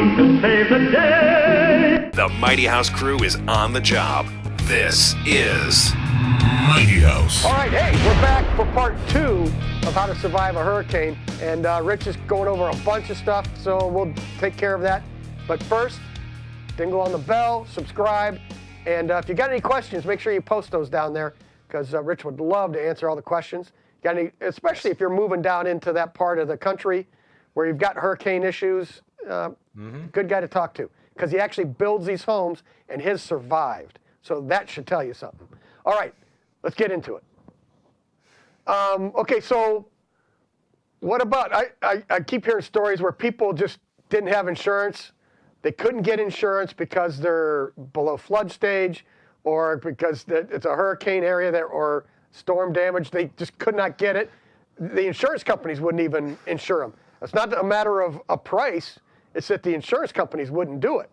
crew to save the day. The Mighty House crew is on the job. This is Mighty House. All right, hey, we're back for part 2 of how to survive a hurricane. And Rich is going over a bunch of stuff, so we'll take care of that. But first, dingle on the bell, subscribe, and if you got any questions, make sure you post those down there, because Rich would love to answer all the questions. Got any, especially if you're moving down into that part of the country where you've got hurricane issues, good guy to talk to, because he actually builds these homes, and his survived. So that should tell you something. All right, let's get into it. Okay, so what about, I keep hearing stories where people just didn't have insurance. They couldn't get insurance because they're below flood stage, or because it's a hurricane area there, or storm damage. They just could not get it. The insurance companies wouldn't even insure them. It's not a matter of a price. It's that the insurance companies wouldn't do it.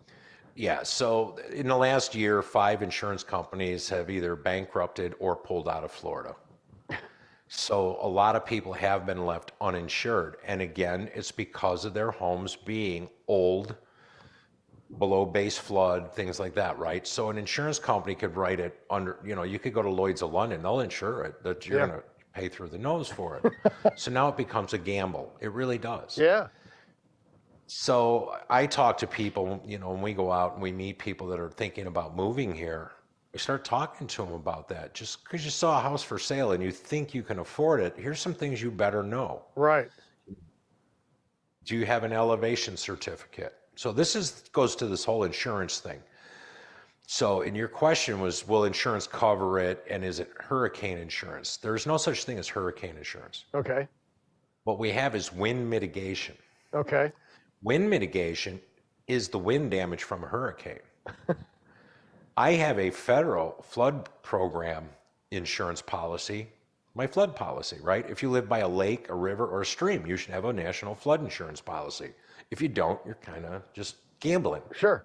Yeah, so in the last year, 5 insurance companies have either bankrupted or pulled out of Florida. So a lot of people have been left uninsured. And again, it's because of their homes being old, below base flood, things like that, right? So an insurance company could write it under, you could go to Lloyd's of London, they'll insure it, that you're going to pay through the nose for it. So now it becomes a gamble. It really does. Yeah. So I talk to people, when we go out and we meet people that are thinking about moving here, we start talking to them about that. Just because you saw a house for sale and you think you can afford it, here's some things you better know. Right. Do you have an elevation certificate? So this goes to this whole insurance thing. So, and your question was, will insurance cover it, and is it hurricane insurance? There's no such thing as hurricane insurance. Okay. What we have is wind mitigation. Okay. Wind mitigation is the wind damage from a hurricane. I have a federal flood program insurance policy, my flood policy, right? If you live by a lake, a river, or a stream, you should have a national flood insurance policy. If you don't, you're kind of just gambling. Sure.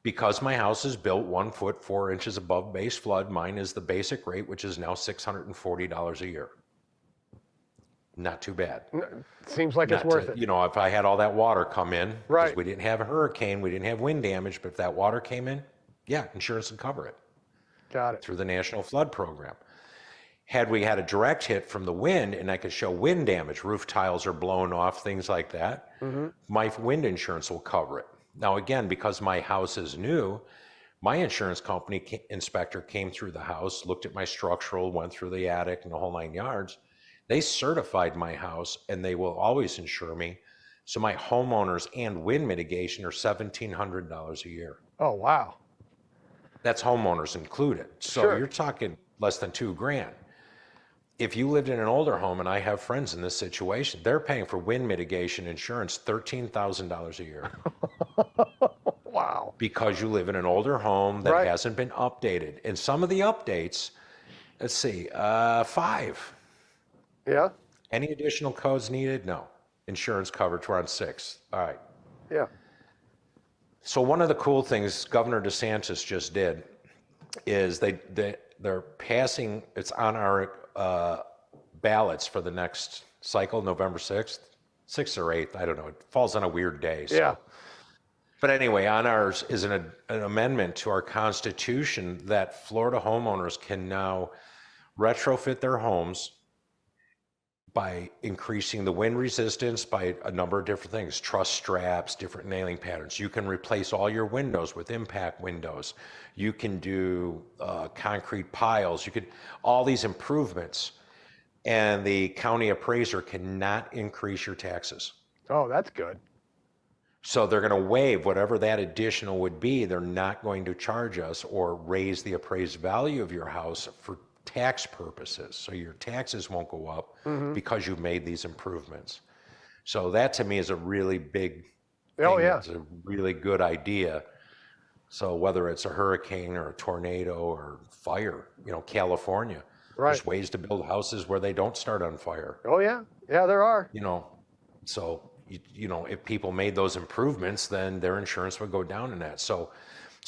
Because my house is built 1 foot 4 inches above base flood, mine is the basic rate, which is now $640 a year. Not too bad. Seems like it's worth it. If I had all that water come in, right? Because we didn't have a hurricane, we didn't have wind damage, but if that water came in, yeah, insurance would cover it. Got it. Through the National Flood Program. Had we had a direct hit from the wind, and I could show wind damage, roof tiles are blown off, things like that, my wind insurance will cover it. Now again, because my house is new, my insurance company inspector came through the house, looked at my structural, went through the attic and the whole 9 yards. They certified my house, and they will always insure me. So my homeowners and wind mitigation are $1,700 a year. Oh, wow. That's homeowners included. So Sure. You're talking less than $2,000. If you lived in an older home, and I have friends in this situation, they're paying for wind mitigation insurance $13,000 a year. Wow. Because you live in an older home that Right. hasn't been updated. And some of the updates, let's see, 5. Yeah. Any additional codes needed? No. Insurance coverage, we're on 6. All right. Yeah. So one of the cool things Governor DeSantis just did is they're passing, it's on our ballots for the next cycle, November 6th, 6th or 8th, I don't know. It falls on a weird day. So. Yeah. But anyway, on ours is an amendment to our Constitution that Florida homeowners can now retrofit their homes by increasing the wind resistance by a number of different things, truss straps, different nailing patterns. You can replace all your windows with impact windows. You can do concrete piles. You could, all these improvements, and the county appraiser cannot increase your taxes. Oh, that's good. So they're going to waive whatever that additional would be. They're not going to charge us or raise the appraised value of your house for tax purposes. So your taxes won't go up because you've made these improvements. So that to me is a really big thing. Oh, yeah. It's a really good idea. So whether it's a hurricane or a tornado or fire, California, Right. there's ways to build houses where they don't start on fire. Oh, yeah. Yeah, there are. So if people made those improvements, then their insurance would go down in that. So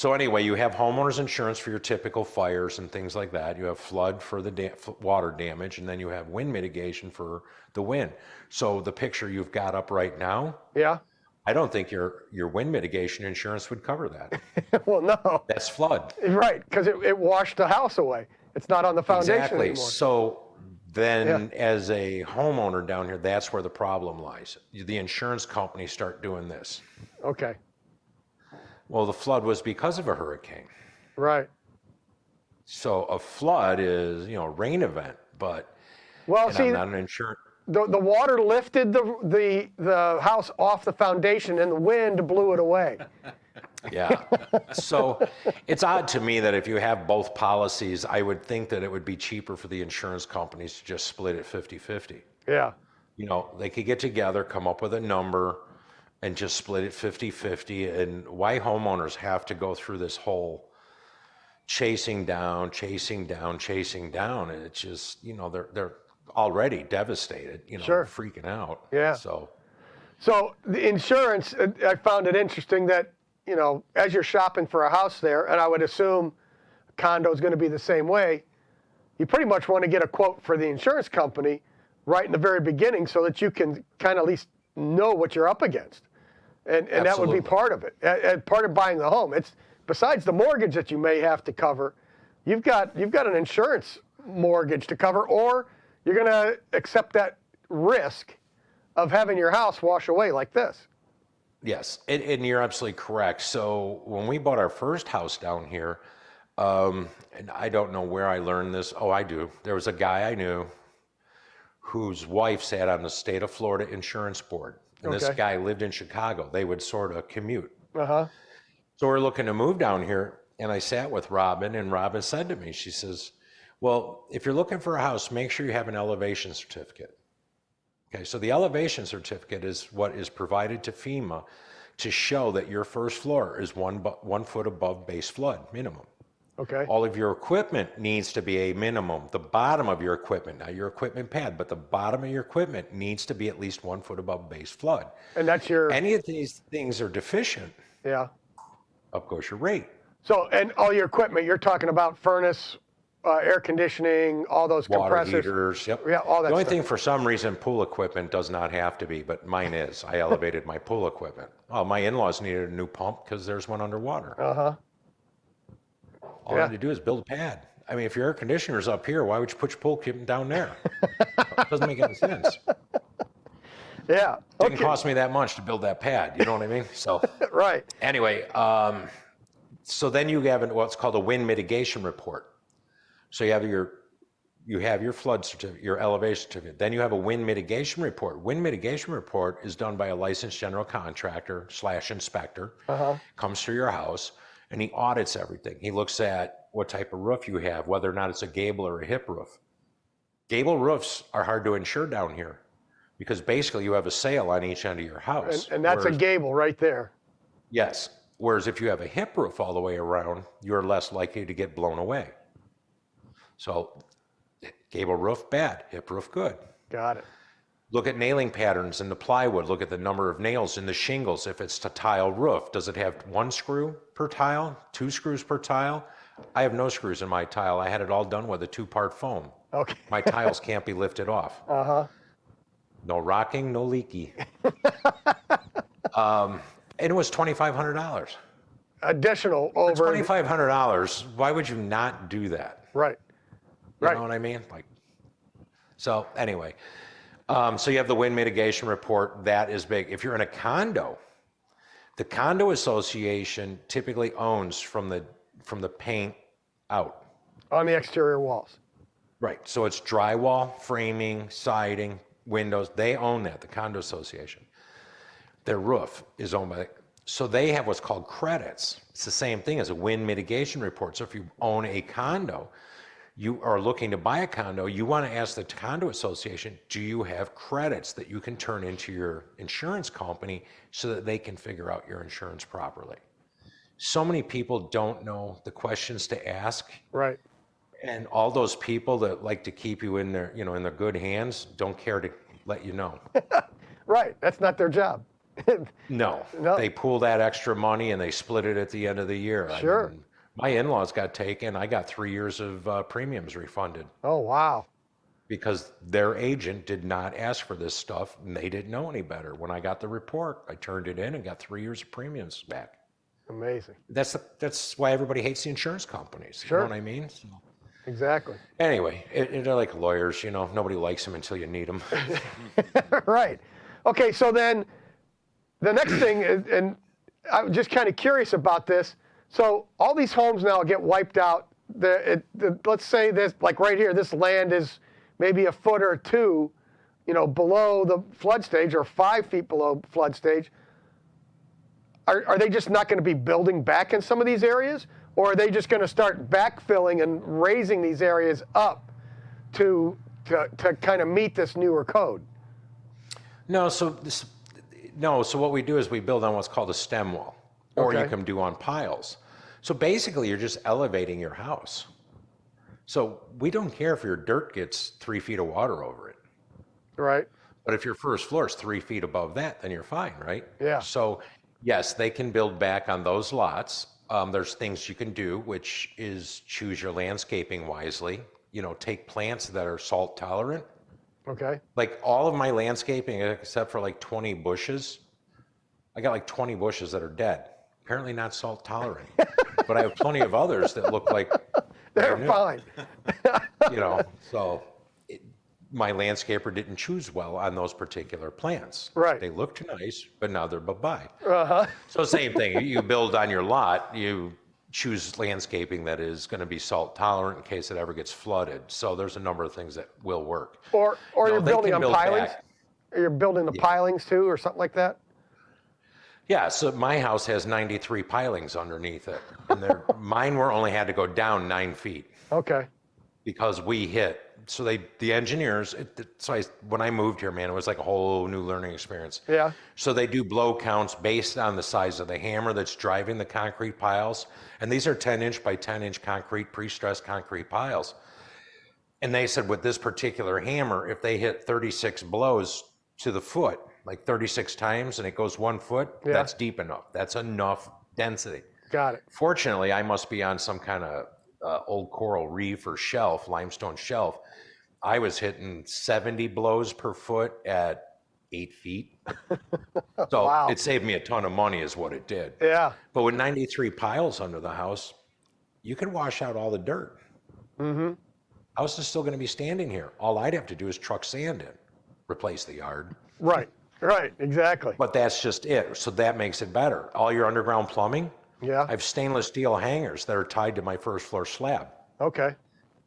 anyway, you have homeowners insurance for your typical fires and things like that. You have flood for the water damage, and then you have wind mitigation for the wind. So the picture you've got up right now, Yeah. I don't think your wind mitigation insurance would cover that. Well, no. That's flood. Right, because it washed the house away. It's not on the foundation Exactly. anymore. So then as a homeowner down here, that's where the problem lies. The insurance companies start doing this. Okay. Well, the flood was because of a hurricane. Right. So a flood is, a rain event, but Well, and see, I'm not an insurance. the water lifted the house off the foundation, and the wind blew it away. Yeah. So it's odd to me that if you have both policies, I would think that it would be cheaper for the insurance companies to just split it 50-50. Yeah. They could get together, come up with a number, and just split it 50-50. And why homeowners have to go through this whole chasing down. And it's just, they're already devastated, Sure. freaking out. Yeah. So the insurance, I found it interesting that, as you're shopping for a house there, and I would assume a condo is going to be the same way, you pretty much want to get a quote for the insurance company right in the very beginning so that you can kind of at least know what you're up against. And that would be part of it. And part of buying the home. It's besides the mortgage that you may have to cover, you've got an insurance mortgage to cover, or you're going to accept that risk of having your house wash away like this. yes, and you're absolutely correct. So when we bought our first house down here, and I don't know where I learned this. Oh, I do. There was a guy I knew whose wife sat on the state of Florida insurance board. And this Okay. guy lived in Chicago. They would sort of commute. Uh-huh. So we're looking to move down here. And I sat with Robin, and Robin said to me, she says, well, if you're looking for a house, make sure you have an elevation certificate. Okay, so the elevation certificate is what is provided to FEMA to show that your first floor is 1 foot above base flood minimum. Okay. All of your equipment needs to be a minimum. The bottom of your equipment, not your equipment pad, but the bottom of your equipment needs to be at least 1 foot above base flood. And that's your, Any of these things are deficient, yeah. up goes your rate. So, and all your equipment, you're talking about furnace, air conditioning, all those Water compressors. heaters, yep. Yeah, all that The only stuff. thing, for some reason, pool equipment does not have to be, but mine is. I elevated my pool equipment. Well, my in-laws needed a new pump because there's one underwater. Uh-huh. All I had to do is build a pad. I mean, if your air conditioner's up here, why would you put your pool equipment down there? It doesn't make any sense. Yeah. Didn't Okay. cost me that much to build that pad. You know what I mean? So Right. anyway, so then you have what's called a wind mitigation report. So you have your flood certificate, your elevation certificate. Then you have a wind mitigation report. Wind mitigation report is done by a licensed general contractor / inspector. Comes through your house and he audits everything. He looks at what type of roof you have, whether or not it's a gable or a hip roof. Gable roofs are hard to insure down here because basically you have a sail on each end of your house. And that's a whereas- gable right there. Yes. Whereas if you have a hip roof all the way around, you're less likely to get blown away. So gable roof, bad. Hip roof, good. Got it. Look at nailing patterns in the plywood. Look at the number of nails in the shingles. If it's a tile roof, does it have 1 screw per tile, 2 screws per tile? I have no screws in my tile. I had it all done with a 2-part foam. Okay. My tiles can't be lifted off. Uh-huh. No rocking, no leaky. And it was $2,500. Additional over. $2,500. Why would you not do that? Right. You Right. know what I mean? So anyway, so you have the wind mitigation report. That is big. If you're in a condo, the condo association typically owns from the paint out. On the exterior walls. Right. So it's drywall, framing, siding, windows. They own that, the condo association. Their roof is owned by, so they have what's called credits. It's the same thing as a wind mitigation report. So if you own a condo, you are looking to buy a condo, you want to ask the condo association, do you have credits that you can turn into your insurance company so that they can figure out your insurance properly? So many people don't know the questions to ask. Right. And all those people that like to keep you in their, in their good hands don't care to let you know. Right. That's not their job. No, No. they pool that extra money and they split it at the end of the year. Sure. My in-laws got taken. I got 3 years of premiums refunded. Oh, wow. because their agent did not ask for this stuff and they didn't know any better. When I got the report, I turned it in and got 3 years of premiums back. Amazing. That's why everybody hates the insurance companies. Sure. You know what I mean? So, Exactly. anyway, they're like lawyers, nobody likes them until you need them. Right. Okay, so then the next thing, and I'm just kind of curious about this. So all these homes now get wiped out. Let's say this, like right here, this land is maybe a foot or two, below the flood stage or 5 feet below flood stage. Are they just not going to be building back in some of these areas? Or are they just going to start backfilling and raising these areas up to kind of meet this newer code? No, so what we do is we build on what's called a stem wall, or you Okay. can do on piles. So basically, you're just elevating your house. So we don't care if your dirt gets 3 feet of water over it. Right. But if your first floor is 3 feet above that, then you're fine, right? Yeah. So yes, they can build back on those lots. There's things you can do, which is choose your landscaping wisely. Take plants that are salt tolerant. Okay. Like all of my landscaping, except for like 20 bushes, I got like 20 bushes that are dead. Apparently not salt tolerant. But I have plenty of others that look like They're new. fine. So my landscaper didn't choose well on those particular plants. Right. They looked nice, but now they're bye-bye. Uh-huh. So same thing, you build on your lot, you choose landscaping that is going to be salt tolerant in case it ever gets flooded. So there's a number of things that will work. Or you're they building can on build pilings? back. Or you're building the pilings too, or something like that? Yeah, so my house has 93 pilings underneath it. And mine only had to go down 9 feet Okay. because we hit. So the engineers, when I moved here, man, it was like a whole new learning experience. Yeah. So they do blow counts based on the size of the hammer that's driving the concrete piles. And these are 10-inch by 10-inch concrete, pre-stressed concrete piles. And they said with this particular hammer, if they hit 36 blows to the foot, like 36 times, and it goes 1 foot, Yeah. that's deep enough. That's enough density. Got it. Fortunately, I must be on some kind of old coral reef or shelf, limestone shelf. I was hitting 70 blows per foot at 8 feet. So Wow. it saved me a ton of money is what it did. Yeah. But with 93 piles under the house, you could wash out all the dirt. Mm-hmm. House is still going to be standing here. All I'd have to do is truck sand in, replace the yard. Right. Right. Exactly. But that's just it. So that makes it better. All your underground plumbing, Yeah. I have stainless steel hangers that are tied to my first floor slab. Okay.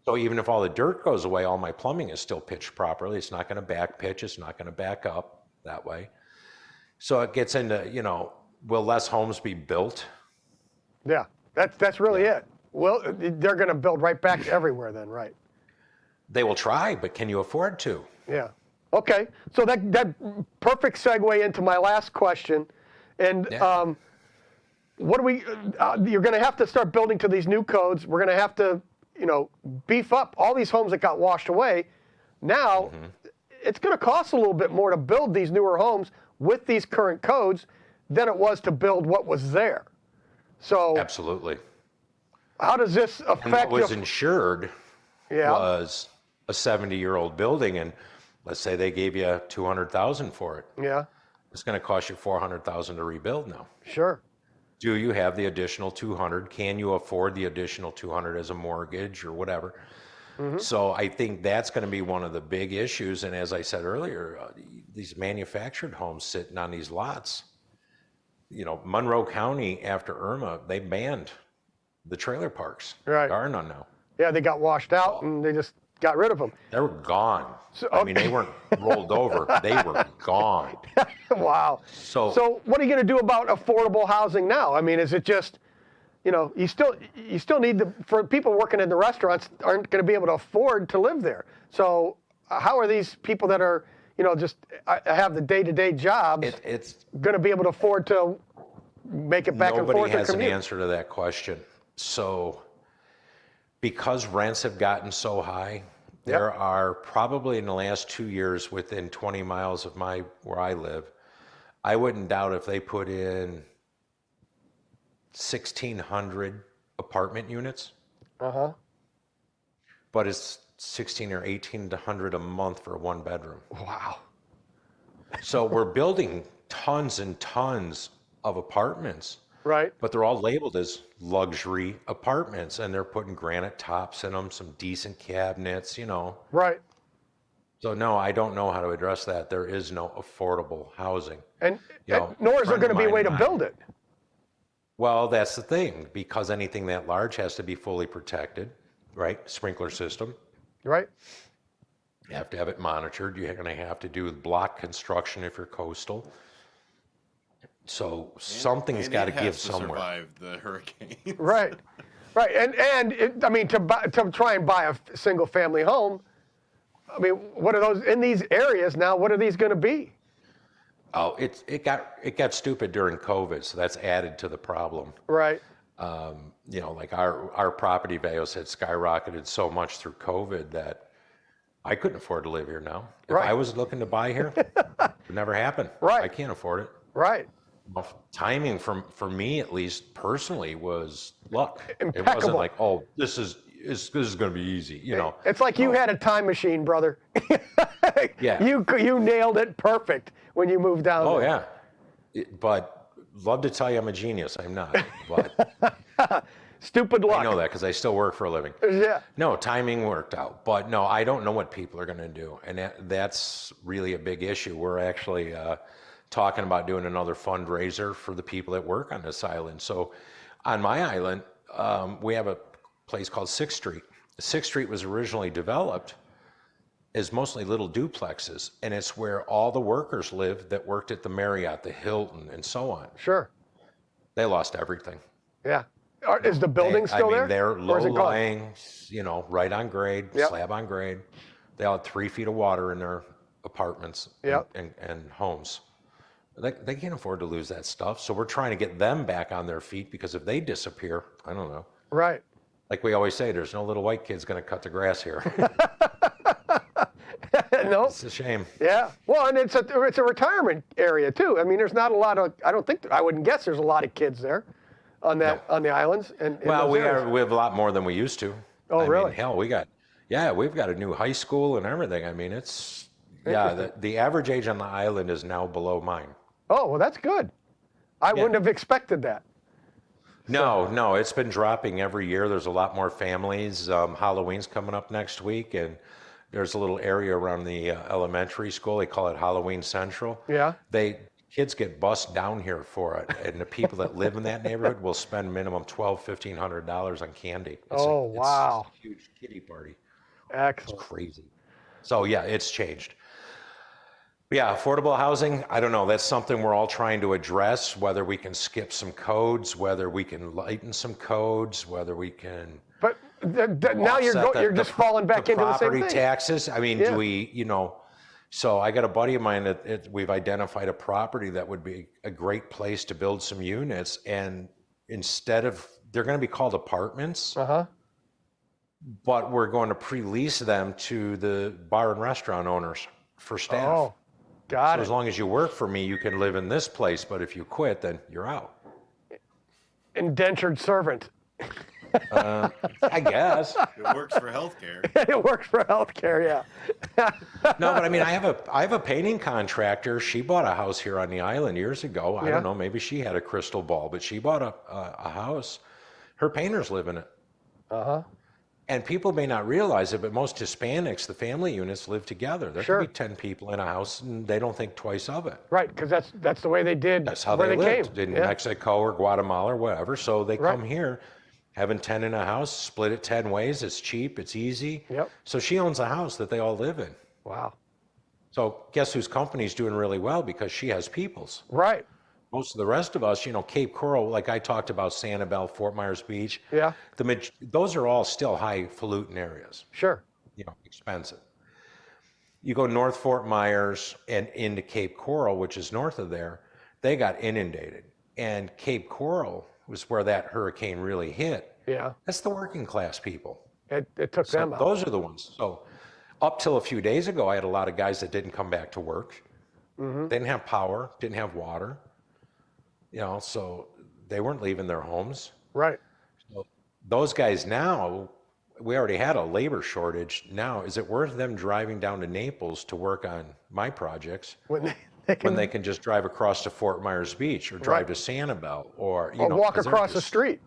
So even if all the dirt goes away, all my plumbing is still pitched properly. It's not going to back pitch. It's not going to back up that way. So it gets into, will less homes be built? Yeah. That's really it. Well, they're going to build right back everywhere then, right? They will try, but can you afford to? Yeah. Okay. So that perfect segue into my last question. And Yeah. what do we? You're going to have to start building to these new codes. We're going to have to, beef up all these homes that got washed away. Now, it's going to cost a little bit more to build these newer homes with these current codes than it was to build what was there. So, Absolutely. how does this And what affect? was insured Yeah. was a 70-year-old building, and let's say they gave you $200,000 for it. Yeah. It's going to cost you $400,000 to rebuild now. Sure. Do you have the additional 200? Can you afford the additional 200 as a mortgage or whatever? So I think that's going to be one of the big issues. And as I said earlier, these manufactured homes sitting on these lots, Monroe County after Irma, they banned the trailer parks. Right. There are none now. Yeah, they got washed out and they just got rid of them. They were gone. So- I mean, they weren't rolled over. They were gone. Wow. So what are you going to do about affordable housing now? I mean, is it just, you still need for people working in the restaurants aren't going to be able to afford to live there. So how are these people that are, just have the day-to-day jobs It's going to be able to afford to make it back and Nobody forth or has an commute? answer to that question. So because rents have gotten so high, there are probably in the last 2 years within 20 miles of where I live, I wouldn't doubt if they put in 1,600 apartment units. Uh-huh. But it's 16 or 1800 a month for a 1-bedroom. Wow. So we're building tons and tons of apartments, Right. but they're all labeled as luxury apartments, and they're putting granite tops in them, some decent cabinets, Right. So no, I don't know how to address that. There is no affordable housing. And nor is there going to be a way to build it. Well, that's the thing, because anything that large has to be fully protected, right? Sprinkler system. Right. You have to have it monitored. You're going to have to do block construction if you're coastal. So something's got to give somewhere. Survive the hurricane. Right. Right. To try and buy a single family home, I mean, what are those in these areas now? What are these going to be? Oh, it got stupid during COVID, so that's added to the problem. Right. Like our property values had skyrocketed so much through COVID that I couldn't afford to live here now. If Right. I was looking to buy here, it would never happen. Right. I can't afford it. Right. Well, timing for me, at least personally, was luck. It Impeccable. wasn't like, oh, this is going to be easy, It's like you had a time machine, brother. Yeah. You nailed it perfect when you moved down Oh there. yeah, but love to tell you I'm a genius. I'm not, but Stupid luck. I know that because I still work for a living. Yeah. No, timing worked out, but no, I don't know what people are going to do, and that's really a big issue. We're actually talking about doing another fundraiser for the people that work on this island. So, on my island, we have a place called 6th Street. 6th Street was originally developed as mostly little duplexes, and it's where all the workers lived that worked at the Marriott, the Hilton, and so on. Sure. They lost everything. Yeah. Is the building still there? They're Or is it gone? low-lying, right on grade, Yep. slab on grade. They all had 3 feet of water in their apartments Yep. and homes. They can't afford to lose that stuff, so we're trying to get them back on their feet, because if they disappear, I don't know. Right. Like we always say, there's no little white kid's going to cut the grass here. No. It's a shame. Yeah. Well, and it's a retirement area too. I mean, there's not a lot of. I wouldn't guess there's a lot of kids there, on the islands. And in Well, those we areas. have a lot more than we used to. Oh, I mean, really? hell, we've got a new high school and everything. I mean, the average age on the island is now below mine. Oh, well, that's good. I wouldn't have expected that. No, it's been dropping every year. There's a lot more families. Halloween's coming up next week, and there's a little area around the elementary school. They call it Halloween Central. Yeah. Kids get bussed down here for it, and the people that live in that neighborhood will spend minimum $1,200-$1,500 on candy. Wow. It's a huge kiddie party. Excellent. It's crazy. So yeah, it's changed. But yeah, affordable housing, I don't know. That's something we're all trying to address, whether we can skip some codes, whether we can lighten some codes, whether we can But now you're just falling back into the same property thing. taxes. I mean, Yeah. do we, so I got a buddy of mine that we've identified a property that would be a great place to build some units, and they're going to be called apartments, but we're going to pre-lease them to the bar and restaurant owners for staff. Oh, got So it. as long as you work for me, you can live in this place, but if you quit, then you're out. Indentured servant. I guess. It works for healthcare. It works for healthcare, yeah. No, but I mean, I have a painting contractor. She bought a house here on the island years ago. I Yeah. don't know, maybe she had a crystal ball, but she bought a house. Her painters live in it. And people may not realize it, but most Hispanics, the family units live together. There Sure. could be 10 people in a house, and they don't think twice of it. Right, because that's the way they did. That's how where they lived came. in Yeah. Mexico or Guatemala or whatever. So they Right. come here, having 10 in a house, split it 10 ways. It's cheap, it's easy. Yep. So she owns a house that they all live in. Wow. So guess whose company's doing really well, because she has peoples. Right. Most of the rest of us, Cape Coral, like I talked about, Sanibel, Fort Myers Beach. Yeah. Those are all still highfalutin areas. Sure. Expensive. You go north Fort Myers and into Cape Coral, which is north of there, they got inundated. And Cape Coral was where that hurricane really hit. Yeah. That's the working class people. It took So them out. those are the ones. So up till a few days ago, I had a lot of guys that didn't come back to work. They didn't have power, didn't have water. So they weren't leaving their homes. Right. So those guys now we already had a labor shortage. Now, is it worth them driving down to Naples to work on my projects when they can just drive across to Fort Myers Beach or drive to Sanibel or, or walk across the street?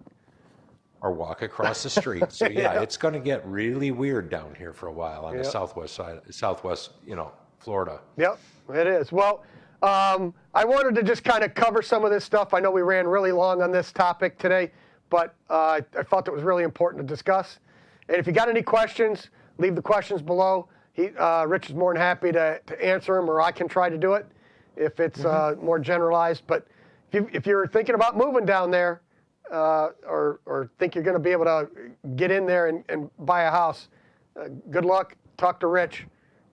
Or walk across the street. So yeah, it's going to get really weird down here for a while on the southwest side, southwest, Florida. Yep, it is. Well, I wanted to just kind of cover some of this stuff. I know we ran really long on this topic today, but I felt it was really important to discuss. And if you got any questions, leave the questions below. Rich is more than happy to answer them, or I can try to do it if it's more generalized. But if you're thinking about moving down there, or think you're going to be able to get in there and buy a house, good luck. Talk to Rich,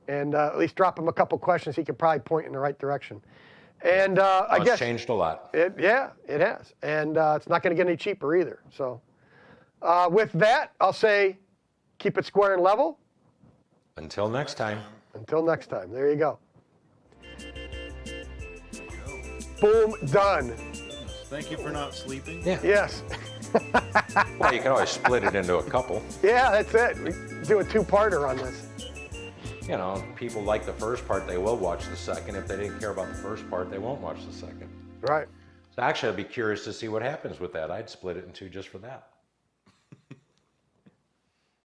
and at least drop him a couple questions. He could probably point in the right direction. And I guess it's changed a lot. It has, and it's not going to get any cheaper either. So with that, I'll say keep it square and level. Until next time. Until next time. There you go. Boom, done. Thank you for not sleeping. Yeah. Yes. Well, you can always split it into a couple. Yeah, that's it. We do a two-parter on this. People like the first part, they will watch the second. If they didn't care about the first part, they won't watch the second. Right. So actually, I'd be curious to see what happens with that. I'd split it in two just for that.